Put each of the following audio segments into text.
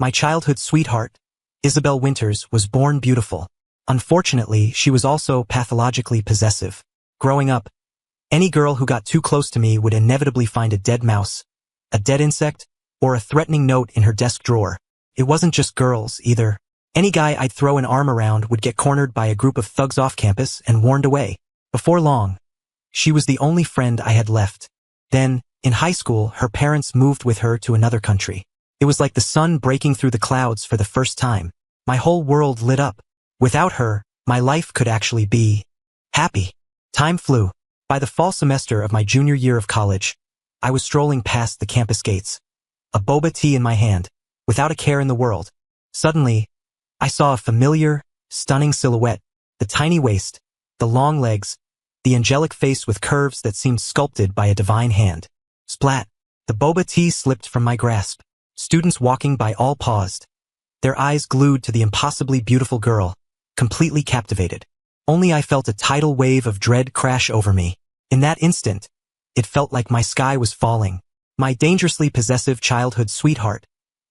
My childhood sweetheart, Isabel Winters, was born beautiful. Unfortunately, she was also pathologically possessive. Growing up, any girl who got too close to me would inevitably find a dead mouse, a dead insect, or a threatening note in her desk drawer. It wasn't just girls, either. Any guy I'd throw an arm around would get cornered by a group of thugs off campus and warned away. Before long, she was the only friend I had left. Then, in high school, her parents moved with her to another country. It was like the sun breaking through the clouds for the first time. My whole world lit up. Without her, my life could actually be happy. Time flew. By the fall semester of my junior year of college, I was strolling past the campus gates, a boba tea in my hand, without a care in the world. Suddenly, I saw a familiar, stunning silhouette, the tiny waist, the long legs, the angelic face with curves that seemed sculpted by a divine hand. Splat! The boba tea slipped from my grasp. Students walking by all paused, their eyes glued to the impossibly beautiful girl, completely captivated. Only I felt a tidal wave of dread crash over me. In that instant, it felt like my sky was falling. My dangerously possessive childhood sweetheart,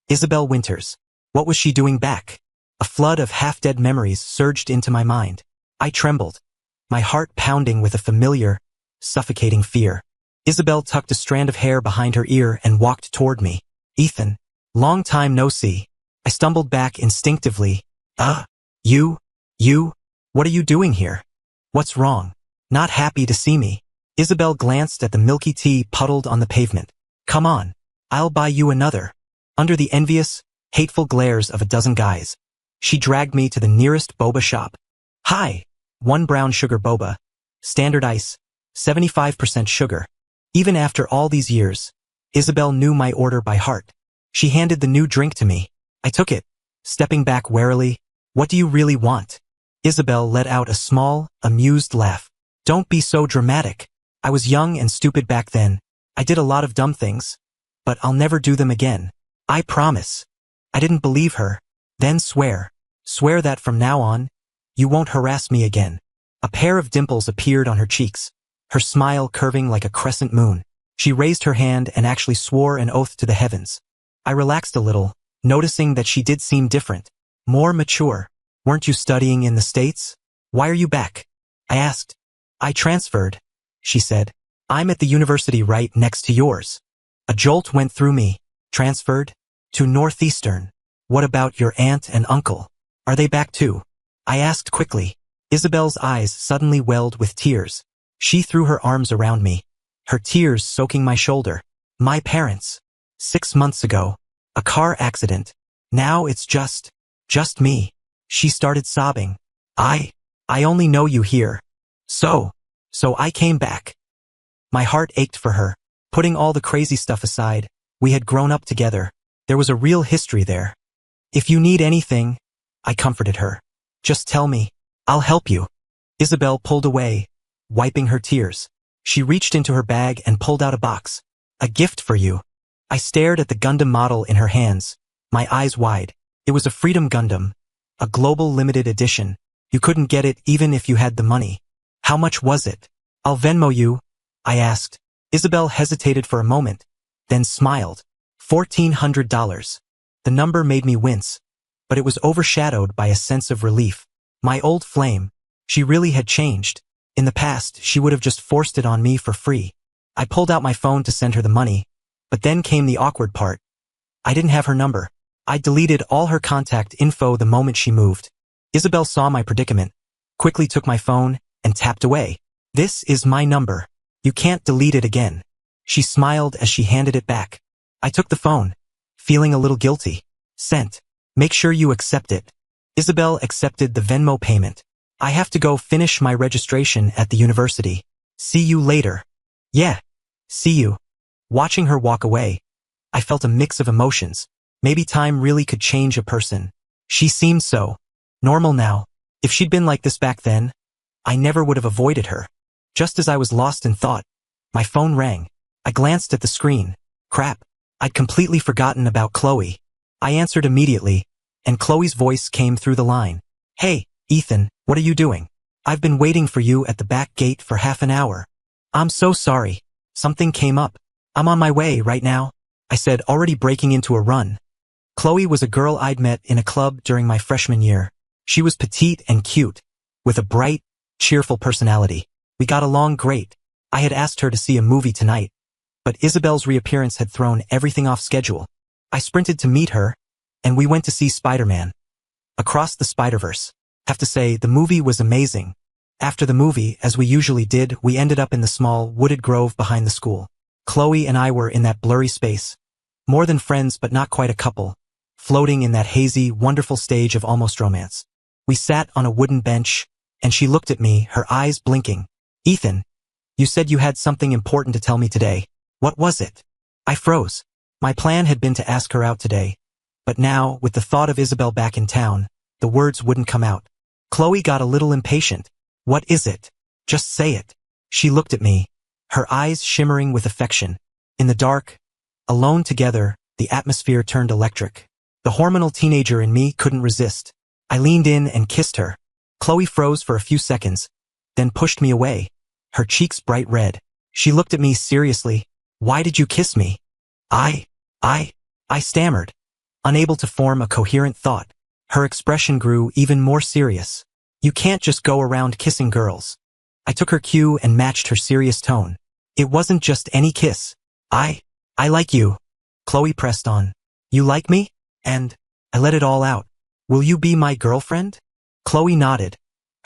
Isabel Winters. What was she doing back? A flood of half-dead memories surged into my mind. I trembled, my heart pounding with a familiar, suffocating fear. Isabel tucked a strand of hair behind her ear and walked toward me. Ethan, long time no see. I stumbled back instinctively. You, what are you doing here? What's wrong? Not happy to see me. Isabel glanced at the milky tea puddled on the pavement. Come on, I'll buy you another. Under the envious, hateful glares of a dozen guys, she dragged me to the nearest boba shop. Hi, 1 brown sugar boba, standard ice, 75% sugar. Even after all these years, Isabel knew my order by heart. She handed the new drink to me. I took it, stepping back warily. What do you really want? Isabel let out a small, amused laugh. Don't be so dramatic. I was young and stupid back then. I did a lot of dumb things, but I'll never do them again. I promise. I didn't believe her. Then swear that from now on, you won't harass me again. A pair of dimples appeared on her cheeks, her smile curving like a crescent moon. She raised her hand and actually swore an oath to the heavens. I relaxed a little, noticing that she did seem different, more mature. Weren't you studying in the States? Why are you back? I asked. I transferred, she said. I'm at the university right next to yours. A jolt went through me. Transferred? To Northeastern. What about your aunt and uncle? Are they back too? I asked quickly. Isabel's eyes suddenly welled with tears. She threw her arms around me, her tears soaking my shoulder. My parents. 6 months ago. A car accident. Now it's just me. She started sobbing. I only know you here. So I came back. My heart ached for her. Putting all the crazy stuff aside, we had grown up together. There was a real history there. If you need anything, I comforted her. Just tell me. I'll help you. Isabel pulled away, wiping her tears. She reached into her bag and pulled out a box. A gift for you. I stared at the Gundam model in her hands, my eyes wide. It was a Freedom Gundam, a global limited edition. You couldn't get it even if you had the money. How much was it? I'll Venmo you, I asked. Isabel hesitated for a moment, then smiled. $1,400. The number made me wince, but it was overshadowed by a sense of relief. My old flame. She really had changed. In the past, she would have just forced it on me for free. I pulled out my phone to send her the money, but then came the awkward part. I didn't have her number. I deleted all her contact info the moment she moved. Isabel saw my predicament, quickly took my phone, and tapped away. This is my number. You can't delete it again. She smiled as she handed it back. I took the phone, feeling a little guilty. Sent. Make sure you accept it. Isabel accepted the Venmo payment. I have to go finish my registration at the university. See you later. Yeah. See you. Watching her walk away, I felt a mix of emotions. Maybe time really could change a person. She seemed so normal now. If she'd been like this back then, I never would have avoided her. Just as I was lost in thought, my phone rang. I glanced at the screen. Crap. I'd completely forgotten about Chloe. I answered immediately, and Chloe's voice came through the line. Hey, Ethan, what are you doing? I've been waiting for you at the back gate for half an hour. I'm so sorry. Something came up. I'm on my way right now, I said, already breaking into a run. Chloe was a girl I'd met in a club during my freshman year. She was petite and cute, with a bright, cheerful personality. We got along great. I had asked her to see a movie tonight, but Isabel's reappearance had thrown everything off schedule. I sprinted to meet her, and we went to see Spider-Man. Across the Spider-Verse. Have to say, the movie was amazing. After the movie, as we usually did, we ended up in the small, wooded grove behind the school. Chloe and I were in that blurry space. More than friends but not quite a couple. Floating in that hazy, wonderful stage of almost romance. We sat on a wooden bench, and she looked at me, her eyes blinking. Ethan, you said you had something important to tell me today. What was it? I froze. My plan had been to ask her out today. But now, with the thought of Isabel back in town, the words wouldn't come out. Chloe got a little impatient. What is it? Just say it. She looked at me, her eyes shimmering with affection. In the dark, alone together, the atmosphere turned electric. The hormonal teenager in me couldn't resist. I leaned in and kissed her. Chloe froze for a few seconds, then pushed me away, her cheeks bright red. She looked at me seriously. Why did you kiss me? I stammered, unable to form a coherent thought. Her expression grew even more serious. You can't just go around kissing girls. I took her cue and matched her serious tone. It wasn't just any kiss. I like you. Chloe pressed on. You like me? And I let it all out. Will you be my girlfriend? Chloe nodded,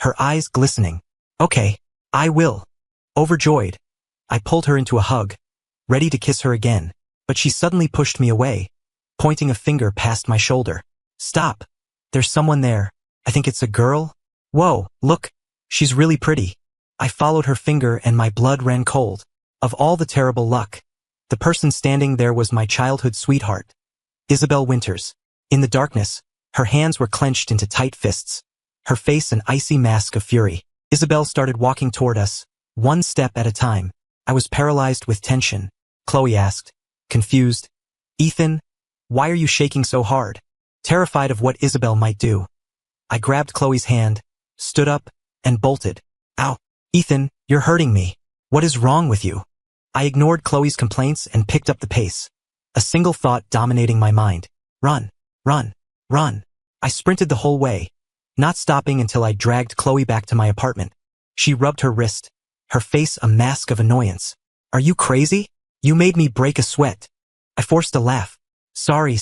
her eyes glistening. Okay, I will. Overjoyed, I pulled her into a hug, ready to kiss her again, but she suddenly pushed me away, pointing a finger past my shoulder. Stop. There's someone there. I think it's a girl. Whoa, look. She's really pretty. I followed her finger and my blood ran cold. Of all the terrible luck, the person standing there was my childhood sweetheart, Isabel Winters. In the darkness, her hands were clenched into tight fists, her face an icy mask of fury. Isabel started walking toward us, one step at a time. I was paralyzed with tension. Chloe asked, confused, Ethan, why are you shaking so hard? Terrified of what Isabel might do. I grabbed Chloe's hand, stood up, and bolted. Ow, Ethan, you're hurting me. What is wrong with you? I ignored Chloe's complaints and picked up the pace. A single thought dominating my mind. Run, run, run. I sprinted the whole way, not stopping until I dragged Chloe back to my apartment. She rubbed her wrist, her face a mask of annoyance. Are you crazy? You made me break a sweat. I forced a laugh. Sorry.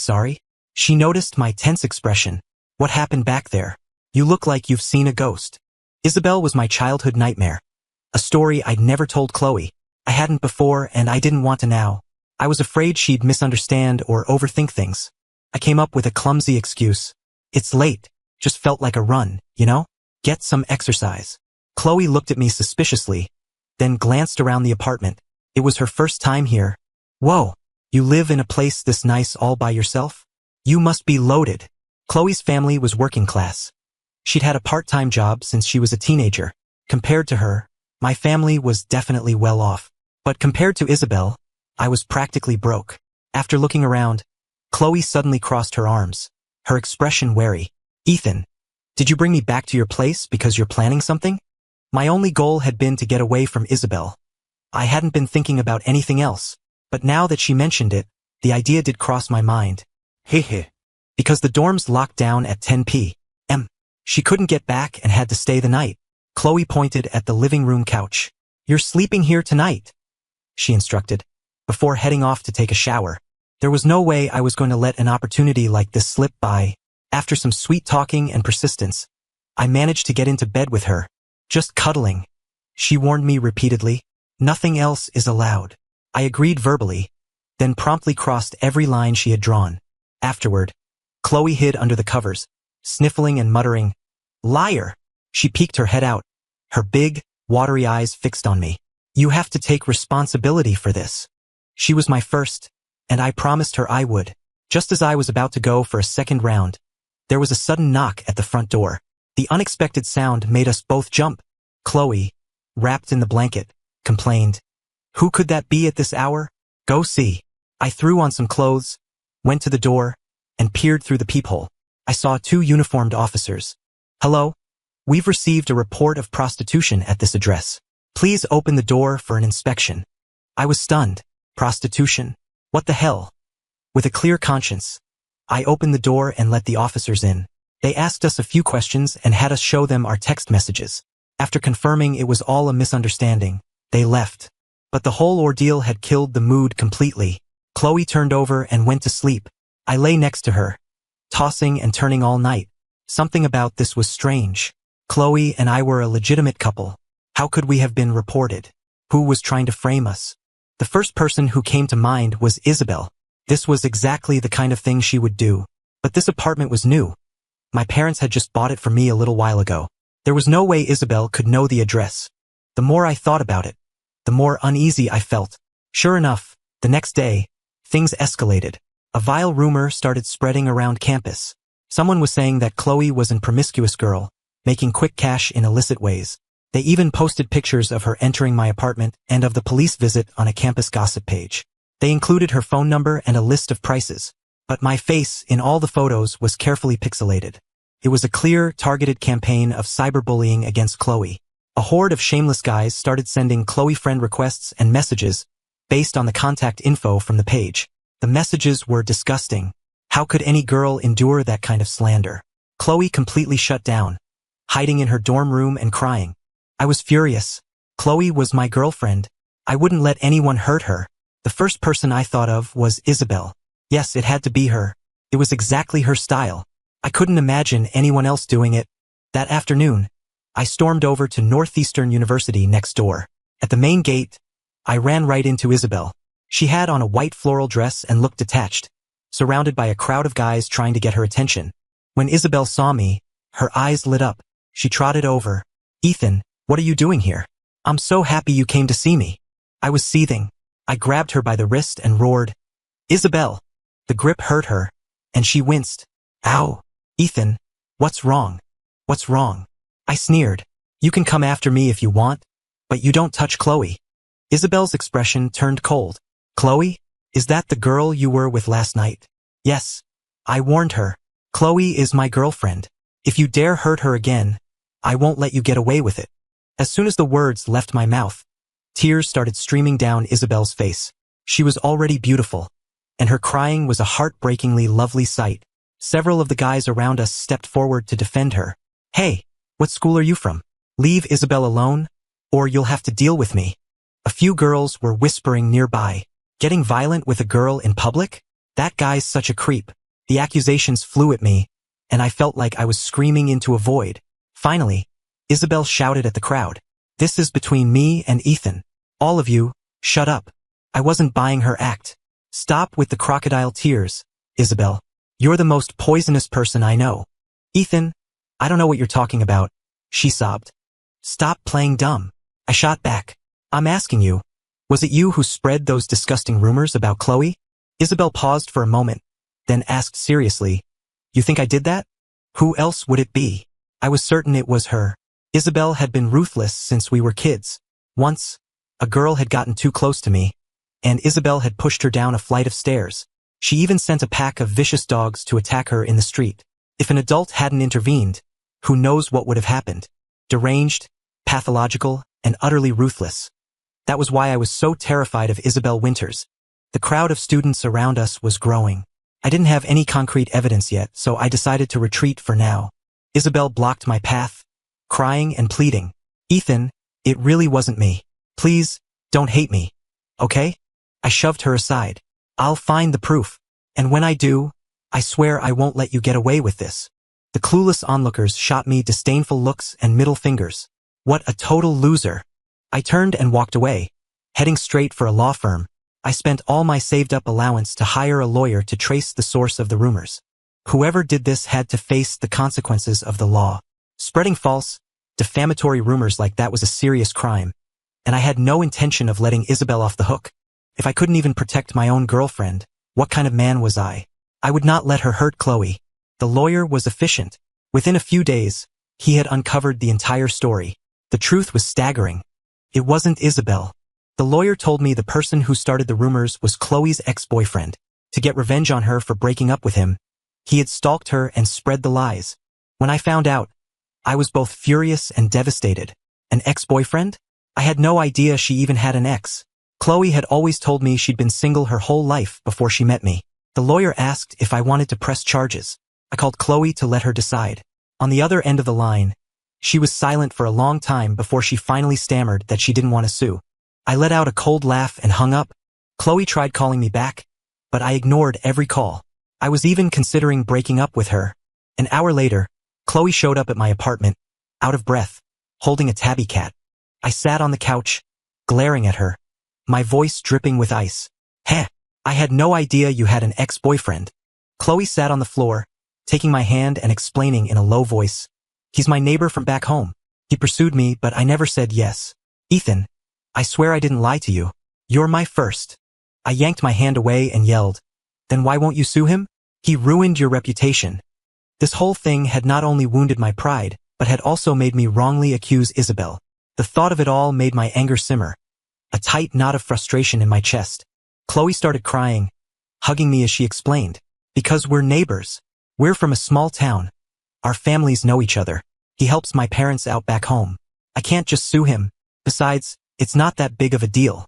She noticed my tense expression. What happened back there? You look like you've seen a ghost. Isabel was my childhood nightmare. A story I'd never told Chloe. I hadn't before and I didn't want to now. I was afraid she'd misunderstand or overthink things. I came up with a clumsy excuse. It's late. Just felt like a run, you know? Get some exercise. Chloe looked at me suspiciously, then glanced around the apartment. It was her first time here. Whoa, you live in a place this nice all by yourself? You must be loaded. Chloe's family was working class. She'd had a part-time job since she was a teenager. Compared to her, my family was definitely well off. But compared to Isabel, I was practically broke. After looking around, Chloe suddenly crossed her arms, her expression wary. Ethan, did you bring me back to your place because you're planning something? My only goal had been to get away from Isabel. I hadn't been thinking about anything else, but now that she mentioned it, the idea did cross my mind. Hehe. Because the dorms locked down at 10 p.m. She couldn't get back and had to stay the night. Chloe pointed at the living room couch. You're sleeping here tonight, she instructed, before heading off to take a shower. There was no way I was going to let an opportunity like this slip by. After some sweet talking and persistence, I managed to get into bed with her. Just cuddling. She warned me repeatedly. Nothing else is allowed. I agreed verbally, then promptly crossed every line she had drawn. Afterward, Chloe hid under the covers, sniffling and muttering, Liar! She peeked her head out, her big, watery eyes fixed on me. You have to take responsibility for this. She was my first, and I promised her I would. Just as I was about to go for a second round, there was a sudden knock at the front door. The unexpected sound made us both jump. Chloe, wrapped in the blanket, complained, Who could that be at this hour? Go see. I threw on some clothes, went to the door, and peered through the peephole. I saw 2 uniformed officers. Hello? We've received a report of prostitution at this address. Please open the door for an inspection. I was stunned. Prostitution? What the hell? With a clear conscience, I opened the door and let the officers in. They asked us a few questions and had us show them our text messages. After confirming it was all a misunderstanding, they left. But the whole ordeal had killed the mood completely. Chloe turned over and went to sleep. I lay next to her, tossing and turning all night. Something about this was strange. Chloe and I were a legitimate couple. How could we have been reported? Who was trying to frame us? The first person who came to mind was Isabel. This was exactly the kind of thing she would do. But this apartment was new. My parents had just bought it for me a little while ago. There was no way Isabel could know the address. The more I thought about it, the more uneasy I felt. Sure enough, the next day, things escalated. A vile rumor started spreading around campus. Someone was saying that Chloe was a promiscuous girl, making quick cash in illicit ways. They even posted pictures of her entering my apartment and of the police visit on a campus gossip page. They included her phone number and a list of prices. But my face in all the photos was carefully pixelated. It was a clear, targeted campaign of cyberbullying against Chloe. A horde of shameless guys started sending Chloe friend requests and messages based on the contact info from the page. The messages were disgusting. How could any girl endure that kind of slander? Chloe completely shut down, hiding in her dorm room and crying. I was furious. Chloe was my girlfriend. I wouldn't let anyone hurt her. The first person I thought of was Isabel. Yes, it had to be her. It was exactly her style. I couldn't imagine anyone else doing it. That afternoon, I stormed over to Northeastern University next door. At the main gate, I ran right into Isabel. She had on a white floral dress and looked detached, surrounded by a crowd of guys trying to get her attention. When Isabel saw me, her eyes lit up. She trotted over. "Ethan, what are you doing here? I'm so happy you came to see me." I was seething. I grabbed her by the wrist and roared, "Isabel!" The grip hurt her, and she winced. "Ow! Ethan, what's wrong? What's wrong?" I sneered. "You can come after me if you want, but you don't touch Chloe." Isabel's expression turned cold. "Chloe? Is that the girl you were with last night?" "Yes." I warned her. "Chloe is my girlfriend. If you dare hurt her again, I won't let you get away with it." As soon as the words left my mouth, tears started streaming down Isabel's face. She was already beautiful, and her crying was a heartbreakingly lovely sight. Several of the guys around us stepped forward to defend her. "Hey, what school are you from? Leave Isabel alone, or you'll have to deal with me." A few girls were whispering nearby. "Getting violent with a girl in public? That guy's such a creep." The accusations flew at me, and I felt like I was screaming into a void. Finally, Isabel shouted at the crowd, "This is between me and Ethan. All of you, shut up." I wasn't buying her act. "Stop with the crocodile tears, Isabel. You're the most poisonous person I know." "Ethan, I don't know what you're talking about," she sobbed. "Stop playing dumb." I shot back. "I'm asking you, was it you who spread those disgusting rumors about Chloe?" Isabel paused for a moment, then asked seriously, "You think I did that? Who else would it be?" I was certain it was her. Isabel had been ruthless since we were kids. Once, a girl had gotten too close to me, and Isabel had pushed her down a flight of stairs. She even sent a pack of vicious dogs to attack her in the street. If an adult hadn't intervened, who knows what would have happened? Deranged, pathological, and utterly ruthless. That was why I was so terrified of Isabel Winters. The crowd of students around us was growing. I didn't have any concrete evidence yet, so I decided to retreat for now. Isabel blocked my path, crying and pleading. "Ethan, it really wasn't me. Please, don't hate me. Okay?" I shoved her aside. "I'll find the proof. And when I do, I swear I won't let you get away with this." The clueless onlookers shot me disdainful looks and middle fingers. What a total loser. I turned and walked away, heading straight for a law firm. I spent all my saved-up allowance to hire a lawyer to trace the source of the rumors. Whoever did this had to face the consequences of the law. Spreading false, defamatory rumors like that was a serious crime, and I had no intention of letting Isabel off the hook. If I couldn't even protect my own girlfriend, what kind of man was I? I would not let her hurt Chloe. The lawyer was efficient. Within a few days, he had uncovered the entire story. The truth was staggering. It wasn't Isabel. The lawyer told me the person who started the rumors was Chloe's ex-boyfriend. To get revenge on her for breaking up with him, he had stalked her and spread the lies. When I found out, I was both furious and devastated. An ex-boyfriend? I had no idea she even had an ex. Chloe had always told me she'd been single her whole life before she met me. The lawyer asked if I wanted to press charges. I called Chloe to let her decide. On the other end of the line, she was silent for a long time before she finally stammered that she didn't want to sue. I let out a cold laugh and hung up. Chloe tried calling me back, but I ignored every call. I was even considering breaking up with her. An hour later, Chloe showed up at my apartment, out of breath, holding a tabby cat. I sat on the couch, glaring at her, my voice dripping with ice. Heh, I had no idea you had an ex-boyfriend. Chloe sat on the floor, taking my hand and explaining in a low voice. He's my neighbor from back home. He pursued me, but I never said yes. Ethan, I swear I didn't lie to you. You're my first. I yanked my hand away and yelled. Then why won't you sue him? He ruined your reputation. This whole thing had not only wounded my pride, but had also made me wrongly accuse Isabel. The thought of it all made my anger simmer, a tight knot of frustration in my chest. Chloe started crying, hugging me as she explained. Because we're neighbors. We're from a small town. Our families know each other. He helps my parents out back home. I can't just sue him. Besides, it's not that big of a deal.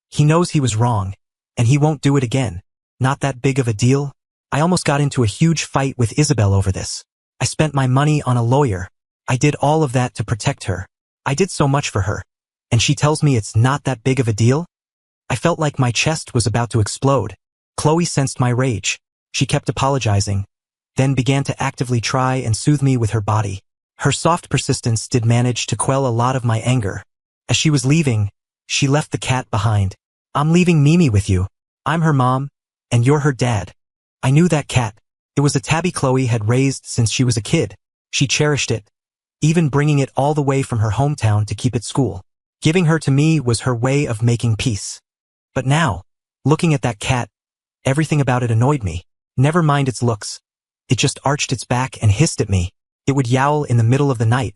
He knows he was wrong, and he won't do it again. Not that big of a deal? I almost got into a huge fight with Isabel over this. I spent my money on a lawyer. I did all of that to protect her. I did so much for her. And she tells me it's not that big of a deal? I felt like my chest was about to explode. Chloe sensed my rage. She kept apologizing, then began to actively try and soothe me with her body. Her soft persistence did manage to quell a lot of my anger. As she was leaving, she left the cat behind. I'm leaving Mimi with you. I'm her mom, and you're her dad. I knew that cat. It was a tabby Chloe had raised since she was a kid. She cherished it, even bringing it all the way from her hometown to keep at school. Giving her to me was her way of making peace. But now, looking at that cat, everything about it annoyed me. Never mind its looks. It just arched its back and hissed at me. It would yowl in the middle of the night,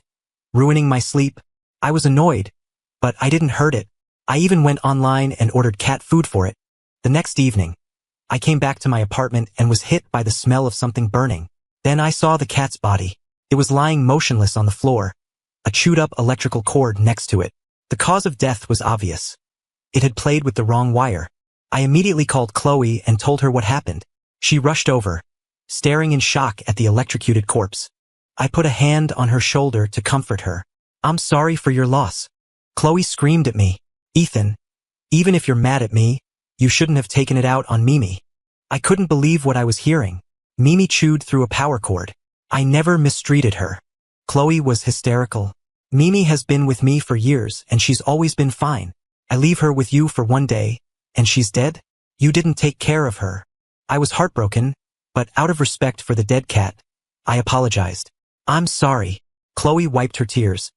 ruining my sleep. I was annoyed, but I didn't hurt it. I even went online and ordered cat food for it. The next evening, I came back to my apartment and was hit by the smell of something burning. Then I saw the cat's body. It was lying motionless on the floor, a chewed-up electrical cord next to it. The cause of death was obvious. It had played with the wrong wire. I immediately called Chloe and told her what happened. She rushed over, staring in shock at the electrocuted corpse. I put a hand on her shoulder to comfort her. I'm sorry for your loss. Chloe screamed at me. Ethan, even if you're mad at me, you shouldn't have taken it out on Mimi. I couldn't believe what I was hearing. Mimi chewed through a power cord. I never mistreated her. Chloe was hysterical. Mimi has been with me for years and she's always been fine. I leave her with you for one day, and she's dead? You didn't take care of her. I was heartbroken, but out of respect for the dead cat, I apologized. I'm sorry. Chloe wiped her tears,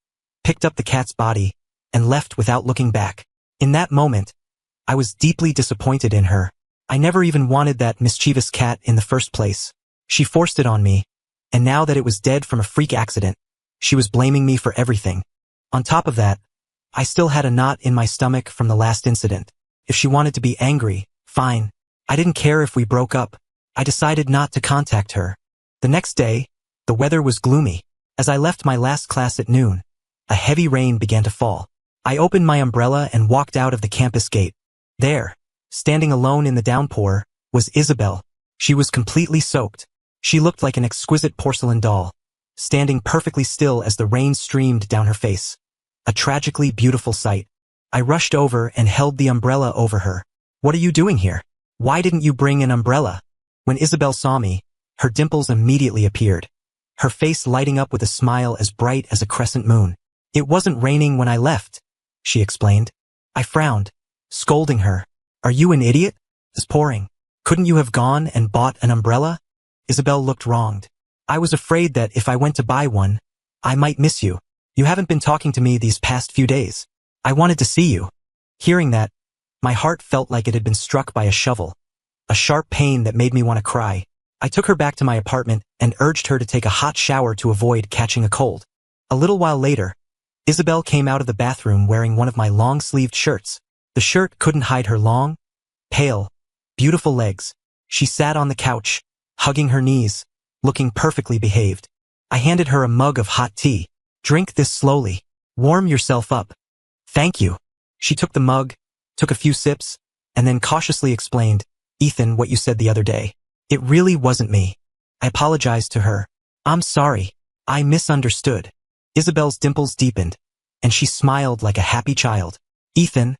picked up the cat's body, and left without looking back. In that moment, I was deeply disappointed in her. I never even wanted that mischievous cat in the first place. She forced it on me, and now that it was dead from a freak accident, she was blaming me for everything. On top of that, I still had a knot in my stomach from the last incident. If she wanted to be angry, fine. I didn't care if we broke up. I decided not to contact her. The next day, the weather was gloomy. As I left my last class at noon, a heavy rain began to fall. I opened my umbrella and walked out of the campus gate. There, standing alone in the downpour, was Isabel. She was completely soaked. She looked like an exquisite porcelain doll, standing perfectly still as the rain streamed down her face. A tragically beautiful sight. I rushed over and held the umbrella over her. What are you doing here? Why didn't you bring an umbrella? When Isabel saw me, her dimples immediately appeared, her face lighting up with a smile as bright as a crescent moon. It wasn't raining when I left, she explained. I frowned, scolding her. Are you an idiot? It's pouring. Couldn't you have gone and bought an umbrella? Isabel looked wronged. I was afraid that if I went to buy one, I might miss you. You haven't been talking to me these past few days. I wanted to see you. Hearing that, my heart felt like it had been struck by a shovel, a sharp pain that made me want to cry. I took her back to my apartment and urged her to take a hot shower to avoid catching a cold. A little while later, Isabel came out of the bathroom wearing one of my long-sleeved shirts. The shirt couldn't hide her long, pale, beautiful legs. She sat on the couch, hugging her knees, looking perfectly behaved. I handed her a mug of hot tea. Drink this slowly. Warm yourself up. Thank you. She took the mug, took a few sips, and then cautiously explained, Ethan, what you said the other day. It really wasn't me. I apologized to her. I'm sorry. I misunderstood. Isabel's dimples deepened, and she smiled like a happy child. Ethan,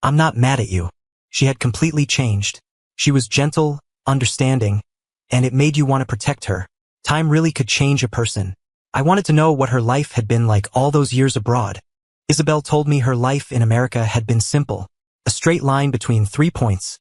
I'm not mad at you. She had completely changed. She was gentle, understanding, and it made you want to protect her. Time really could change a person. I wanted to know what her life had been like all those years abroad. Isabel told me her life in America had been simple, a straight line between 3 points: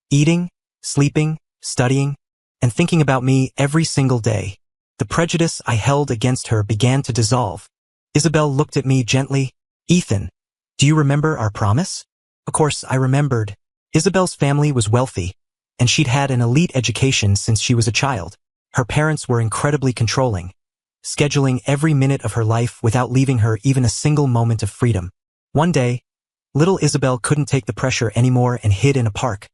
eating, sleeping, studying, and thinking about me every single day. The prejudice I held against her began to dissolve. Isabel looked at me gently. Ethan, do you remember our promise? Of course, I remembered. Isabel's family was wealthy, and she'd had an elite education since she was a child. Her parents were incredibly controlling, scheduling every minute of her life without leaving her even a single moment of freedom. One day, little Isabel couldn't take the pressure anymore and hid in a park,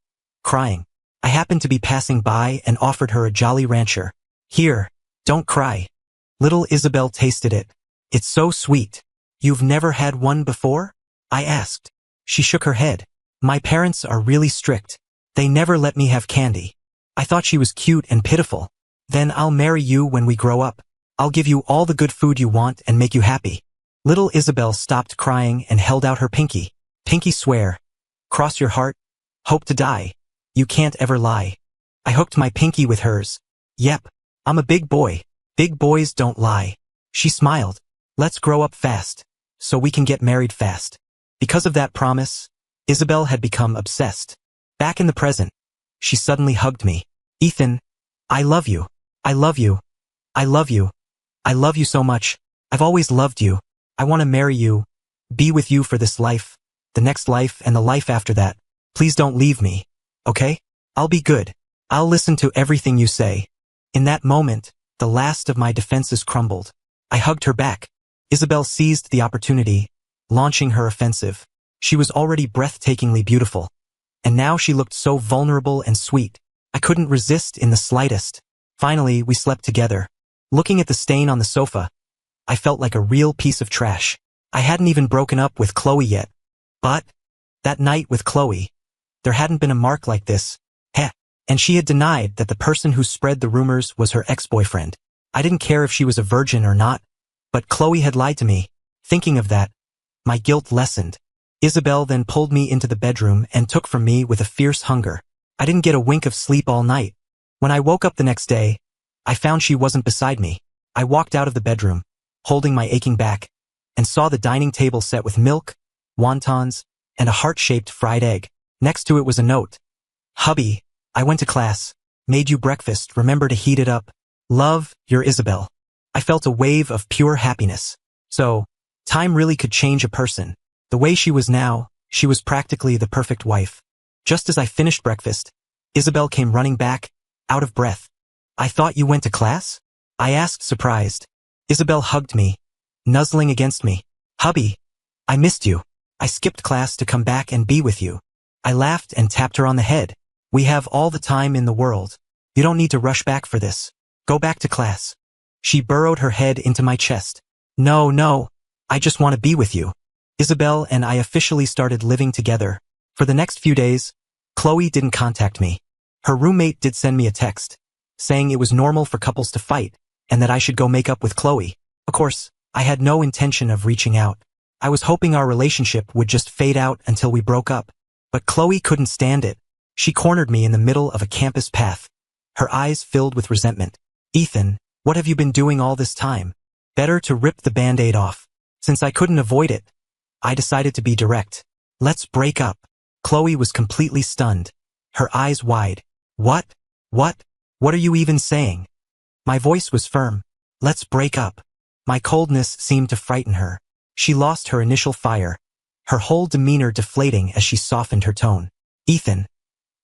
crying. I happened to be passing by and offered her a Jolly Rancher. Here, don't cry. Little Isabel tasted it. It's so sweet. You've never had one before? I asked. She shook her head. My parents are really strict. They never let me have candy. I thought she was cute and pitiful. Then I'll marry you when we grow up. I'll give you all the good food you want and make you happy. Little Isabel stopped crying and held out her pinky. Pinky swear. Cross your heart. Hope to die. You can't ever lie. I hooked my pinky with hers. Yep. I'm a big boy. Big boys don't lie. She smiled. Let's grow up fast, so we can get married fast. Because of that promise, Isabel had become obsessed. Back in the present, she suddenly hugged me. Ethan, I love you. I love you. I love you. I love you so much. I've always loved you. I want to marry you, be with you for this life, the next life, and the life after that. Please don't leave me, okay? I'll be good. I'll listen to everything you say. In that moment, the last of my defenses crumbled. I hugged her back. Isabel seized the opportunity, launching her offensive. She was already breathtakingly beautiful, and now she looked so vulnerable and sweet. I couldn't resist in the slightest. Finally, we slept together. Looking at the stain on the sofa, I felt like a real piece of trash. I hadn't even broken up with Chloe yet. But that night with Chloe, there hadn't been a mark like this. Heh. And she had denied that the person who spread the rumors was her ex-boyfriend. I didn't care if she was a virgin or not, but Chloe had lied to me. Thinking of that, my guilt lessened. Isabel then pulled me into the bedroom and took from me with a fierce hunger. I didn't get a wink of sleep all night. When I woke up the next day, I found she wasn't beside me. I walked out of the bedroom, holding my aching back, and saw the dining table set with milk, wontons, and a heart-shaped fried egg. Next to it was a note. Hubby, I went to class, made you breakfast, remember to heat it up. Love, your Isabel. I felt a wave of pure happiness. So, time really could change a person. The way she was now, she was practically the perfect wife. Just as I finished breakfast, Isabel came running back, out of breath. I thought you went to class? I asked, surprised. Isabel hugged me, nuzzling against me. Hubby, I missed you. I skipped class to come back and be with you. I laughed and tapped her on the head. We have all the time in the world. You don't need to rush back for this. Go back to class. She burrowed her head into my chest. No, I just want to be with you. Isabel and I officially started living together. For the next few days, Chloe didn't contact me. Her roommate did send me a text, saying it was normal for couples to fight, and that I should go make up with Chloe. Of course, I had no intention of reaching out. I was hoping our relationship would just fade out until we broke up. But Chloe couldn't stand it. She cornered me in the middle of a campus path, her eyes filled with resentment. Ethan, what have you been doing all this time? Better to rip the Band-Aid off. Since I couldn't avoid it, I decided to be direct. Let's break up. Chloe was completely stunned, her eyes wide. What? What are you even saying? My voice was firm. Let's break up. My coldness seemed to frighten her. She lost her initial fire, her whole demeanor deflating as she softened her tone. Ethan,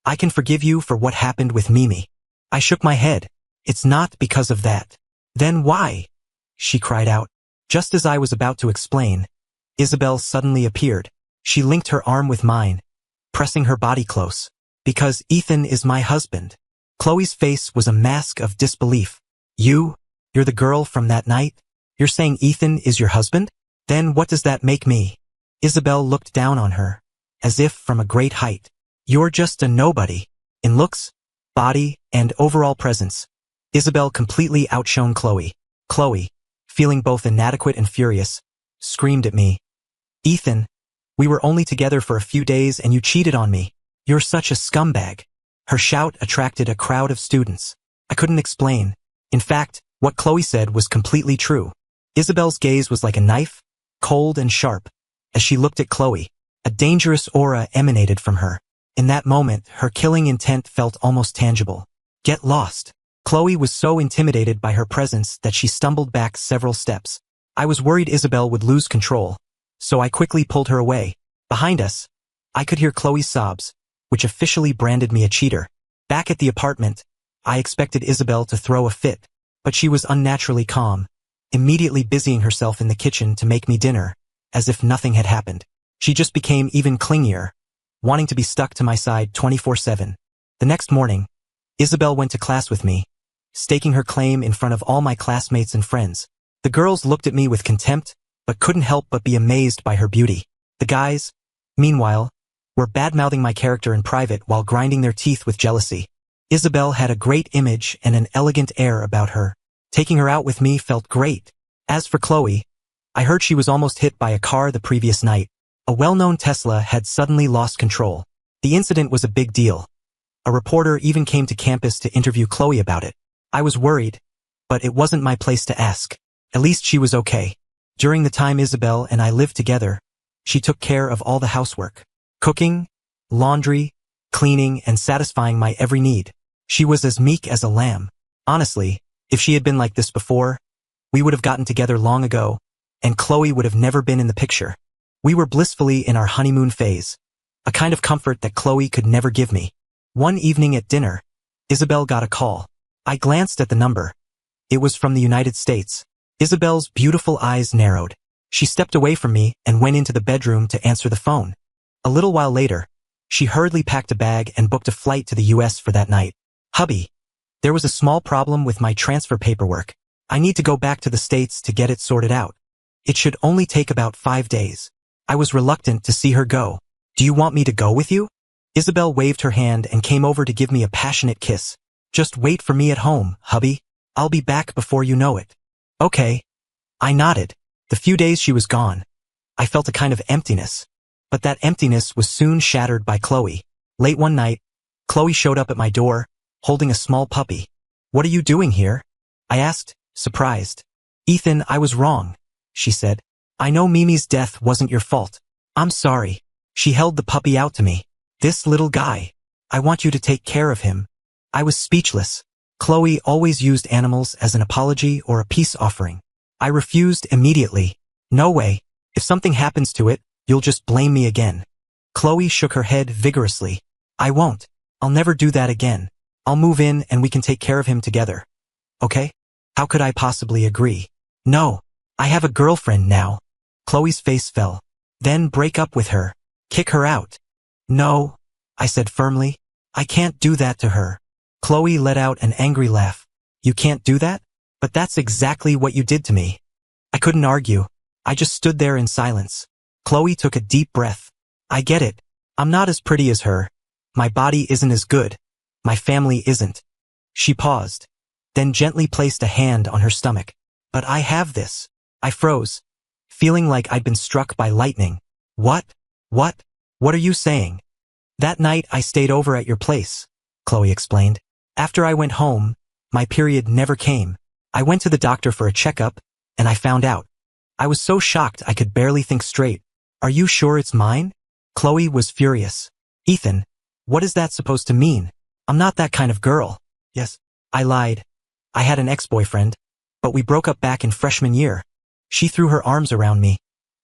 I can forgive you for what happened with Mimi. I shook my head. It's not because of that. Then why? She cried out. Just as I was about to explain, Isabel suddenly appeared. She linked her arm with mine, pressing her body close. Because Ethan is my husband. Chloe's face was a mask of disbelief. You're the girl from that night? You're saying Ethan is your husband? Then what does that make me? Isabel looked down on her, as if from a great height. You're just a nobody. In looks, body, and overall presence, Isabel completely outshone Chloe. Chloe, feeling both inadequate and furious, screamed at me. "Ethan, we were only together for a few days and you cheated on me. You're such a scumbag." Her shout attracted a crowd of students. I couldn't explain. In fact, what Chloe said was completely true. Isabel's gaze was like a knife, cold and sharp. As she looked at Chloe, a dangerous aura emanated from her. In that moment, her killing intent felt almost tangible. "Get lost." Chloe was so intimidated by her presence that she stumbled back several steps. I was worried Isabel would lose control, so I quickly pulled her away. Behind us, I could hear Chloe's sobs, which officially branded me a cheater. Back at the apartment, I expected Isabel to throw a fit, but she was unnaturally calm, immediately busying herself in the kitchen to make me dinner, as if nothing had happened. She just became even clingier, wanting to be stuck to my side 24/7. The next morning, Isabel went to class with me, staking her claim in front of all my classmates and friends. The girls looked at me with contempt, but couldn't help but be amazed by her beauty. The guys, meanwhile, were bad-mouthing my character in private while grinding their teeth with jealousy. Isabel had a great image and an elegant air about her. Taking her out with me felt great. As for Chloe, I heard she was almost hit by a car the previous night. A well-known Tesla had suddenly lost control. The incident was a big deal. A reporter even came to campus to interview Chloe about it. I was worried, but it wasn't my place to ask. At least she was okay. During the time Isabel and I lived together, she took care of all the housework. Cooking, laundry, cleaning, and satisfying my every need. She was as meek as a lamb. Honestly, if she had been like this before, we would have gotten together long ago, and Chloe would have never been in the picture. We were blissfully in our honeymoon phase, a kind of comfort that Chloe could never give me. One evening at dinner, Isabel got a call. I glanced at the number. It was from the United States. Isabel's beautiful eyes narrowed. She stepped away from me and went into the bedroom to answer the phone. A little while later, she hurriedly packed a bag and booked a flight to the US for that night. "Hubby, there was a small problem with my transfer paperwork. I need to go back to the States to get it sorted out. It should only take about 5 days." I was reluctant to see her go. "Do you want me to go with you?" Isabel waved her hand and came over to give me a passionate kiss. "Just wait for me at home, hubby. I'll be back before you know it." "Okay." I nodded. The few days she was gone, I felt a kind of emptiness. But that emptiness was soon shattered by Chloe. Late one night, Chloe showed up at my door, holding a small puppy. "What are you doing here?" I asked, surprised. "Ethan, I was wrong," she said. "I know Mimi's death wasn't your fault. I'm sorry." She held the puppy out to me. "This little guy. I want you to take care of him." I was speechless. Chloe always used animals as an apology or a peace offering. I refused immediately. "No way. If something happens to it, you'll just blame me again." Chloe shook her head vigorously. "I won't. I'll never do that again. I'll move in and we can take care of him together. Okay?" How could I possibly agree? "No. I have a girlfriend now." Chloe's face fell. "Then break up with her. Kick her out." "No," I said firmly. "I can't do that to her." Chloe let out an angry laugh. "You can't do that? But that's exactly what you did to me." I couldn't argue. I just stood there in silence. Chloe took a deep breath. "I get it. I'm not as pretty as her. My body isn't as good. My family isn't." She paused, then gently placed a hand on her stomach. "But I have this." I froze, feeling like I'd been struck by lightning. What? What are you saying?" "That night I stayed over at your place," Chloe explained. "After I went home, my period never came. I went to the doctor for a checkup, and I found out. I was so shocked I could barely think straight. Are you sure it's mine?" Chloe was furious. "Ethan, what is that supposed to mean? I'm not that kind of girl." "Yes." I lied. "I had an ex-boyfriend, but we broke up back in freshman year." She threw her arms around me,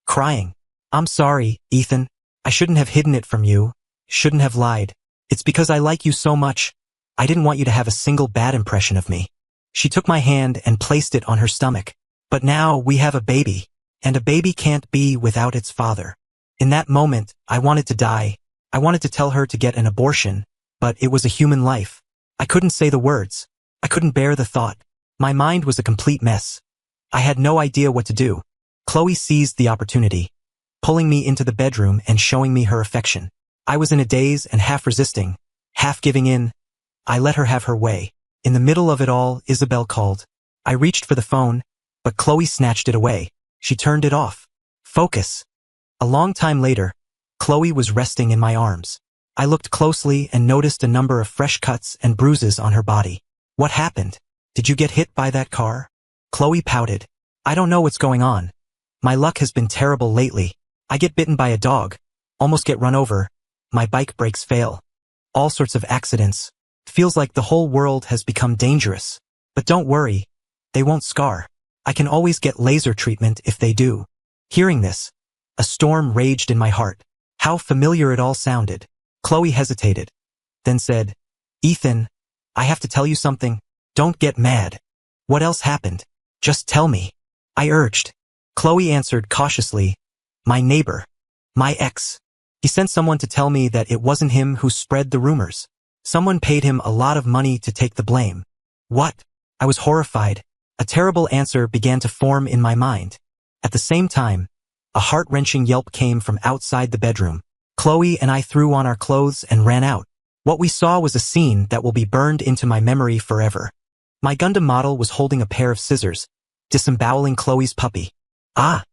crying. "I'm sorry, Ethan. I shouldn't have hidden it from you, shouldn't have lied. It's because I like you so much. I didn't want you to have a single bad impression of me." She took my hand and placed it on her stomach. "But now we have a baby, and a baby can't be without its father." In that moment, I wanted to die. I wanted to tell her to get an abortion, but it was a human life. I couldn't say the words. I couldn't bear the thought. My mind was a complete mess. I had no idea what to do. Chloe seized the opportunity, pulling me into the bedroom and showing me her affection. I was in a daze and half resisting, half giving in. I let her have her way. In the middle of it all, Isabel called. I reached for the phone, but Chloe snatched it away. She turned it off. Focus. A long time later, Chloe was resting in my arms. I looked closely and noticed a number of fresh cuts and bruises on her body. What happened? Did you get hit by that car? Chloe pouted. I don't know what's going on. My luck has been terrible lately. I get bitten by a dog, almost get run over, my bike brakes fail. All sorts of accidents. Feels like the whole world has become dangerous. But don't worry, they won't scar. I can always get laser treatment if they do. Hearing this, a storm raged in my heart. How familiar it all sounded. Chloe hesitated, then said, Ethan, I have to tell you something. Don't get mad. What else happened? Just tell me. I urged. Chloe answered cautiously, my neighbor. My ex. He sent someone to tell me that it wasn't him who spread the rumors. Someone paid him a lot of money to take the blame. What? I was horrified. A terrible answer began to form in my mind. At the same time, a heart-wrenching yelp came from outside the bedroom. Chloe and I threw on our clothes and ran out. What we saw was a scene that will be burned into my memory forever. My Gundam model was holding a pair of scissors, disemboweling Chloe's puppy. Ah!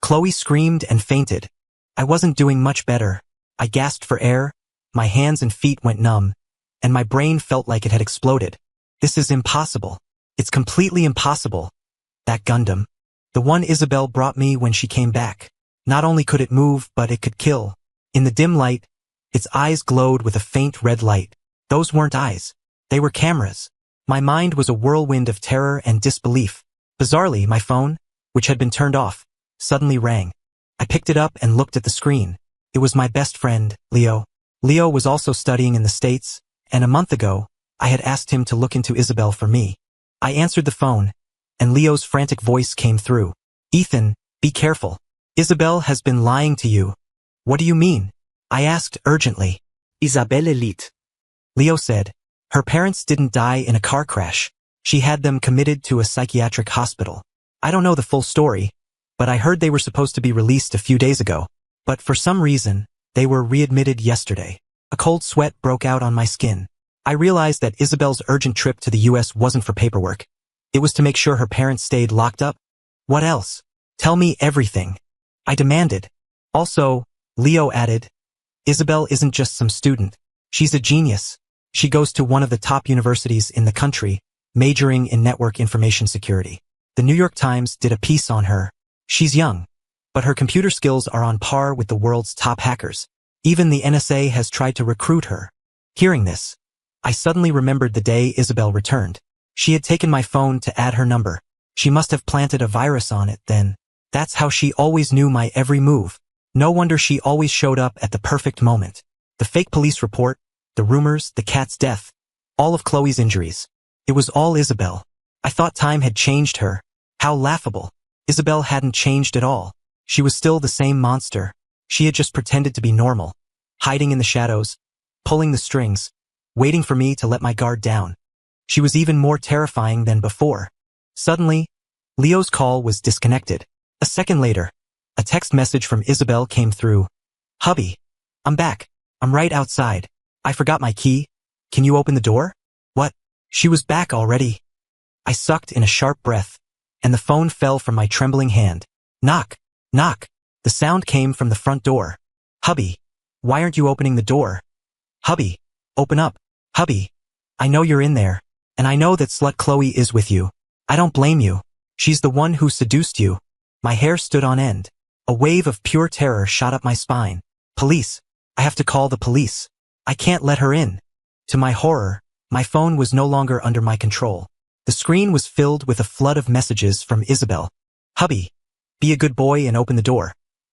Chloe screamed and fainted. I wasn't doing much better. I gasped for air, my hands and feet went numb, and my brain felt like it had exploded. This is impossible. It's completely impossible. That Gundam. The one Isabel brought me when she came back. Not only could it move, but it could kill. In the dim light, its eyes glowed with a faint red light. Those weren't eyes. They were cameras. My mind was a whirlwind of terror and disbelief. Bizarrely, my phone, which had been turned off, suddenly rang. I picked it up and looked at the screen. It was my best friend, Leo. Leo was also studying in the States, and a month ago, I had asked him to look into Isabel for me. I answered the phone, and Leo's frantic voice came through. Ethan, be careful. Isabel has been lying to you. What do you mean? I asked urgently. Isabelle Elite. Leo said, her parents didn't die in a car crash. She had them committed to a psychiatric hospital. I don't know the full story, but I heard they were supposed to be released a few days ago. But for some reason, they were readmitted yesterday. A cold sweat broke out on my skin. I realized that Isabel's urgent trip to the US wasn't for paperwork. It was to make sure her parents stayed locked up. What else? Tell me everything. I demanded. Also, Leo added, Isabel isn't just some student. She's a genius. She goes to one of the top universities in the country, majoring in network information security. The New York Times did a piece on her. She's young, but her computer skills are on par with the world's top hackers. Even the NSA has tried to recruit her. Hearing this, I suddenly remembered the day Isabel returned. She had taken my phone to add her number. She must have planted a virus on it then. That's how she always knew my every move. No wonder she always showed up at the perfect moment. The fake police report, the rumors, the cat's death, all of Chloe's injuries. It was all Isabel. I thought time had changed her. How laughable. Isabel hadn't changed at all. She was still the same monster. She had just pretended to be normal, hiding in the shadows, pulling the strings, waiting for me to let my guard down. She was even more terrifying than before. Suddenly, Leo's call was disconnected. A second later, a text message from Isabel came through. Hubby, I'm back. I'm right outside. I forgot my key. Can you open the door? What? She was back already. I sucked in a sharp breath, and the phone fell from my trembling hand. Knock, knock. The sound came from the front door. Hubby, why aren't you opening the door? Hubby, open up. Hubby, I know you're in there, and I know that slut Chloe is with you. I don't blame you. She's the one who seduced you. My hair stood on end. A wave of pure terror shot up my spine. Police. I have to call the police. I can't let her in. To my horror, my phone was no longer under my control. The screen was filled with a flood of messages from Isabel. Hubby, be a good boy and open the door.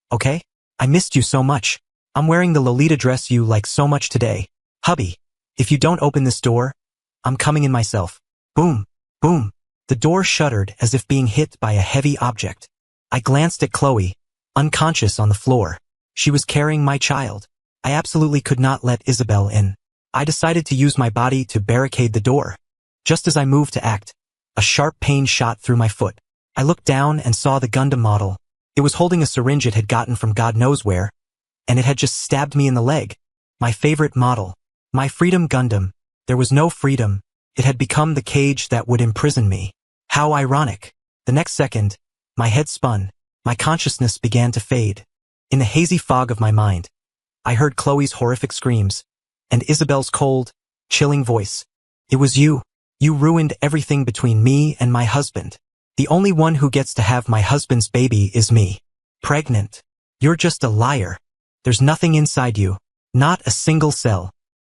Okay? I missed you so much. I'm wearing the Lolita dress you like so much today. Hubby, if you don't open this door, I'm coming in myself. Boom, boom. The door shuddered as if being hit by a heavy object. I glanced at Chloe, unconscious on the floor. She was carrying my child. I absolutely could not let Isabel in. I decided to use my body to barricade the door. Just as I moved to act, a sharp pain shot through my foot. I looked down and saw the Gundam model. It was holding a syringe it had gotten from God knows where, and it had just stabbed me in the leg. My favorite model. My Freedom Gundam. There was no freedom. It had become the cage that would imprison me. How ironic. The next second, my head spun. My consciousness began to fade. In the hazy fog of my mind, I heard Chloe's horrific screams and Isabel's cold, chilling voice. It was you. You ruined everything between me and my husband. The only one who gets to have my husband's baby is me. Pregnant. You're just a liar. There's nothing inside you. Not a single cell.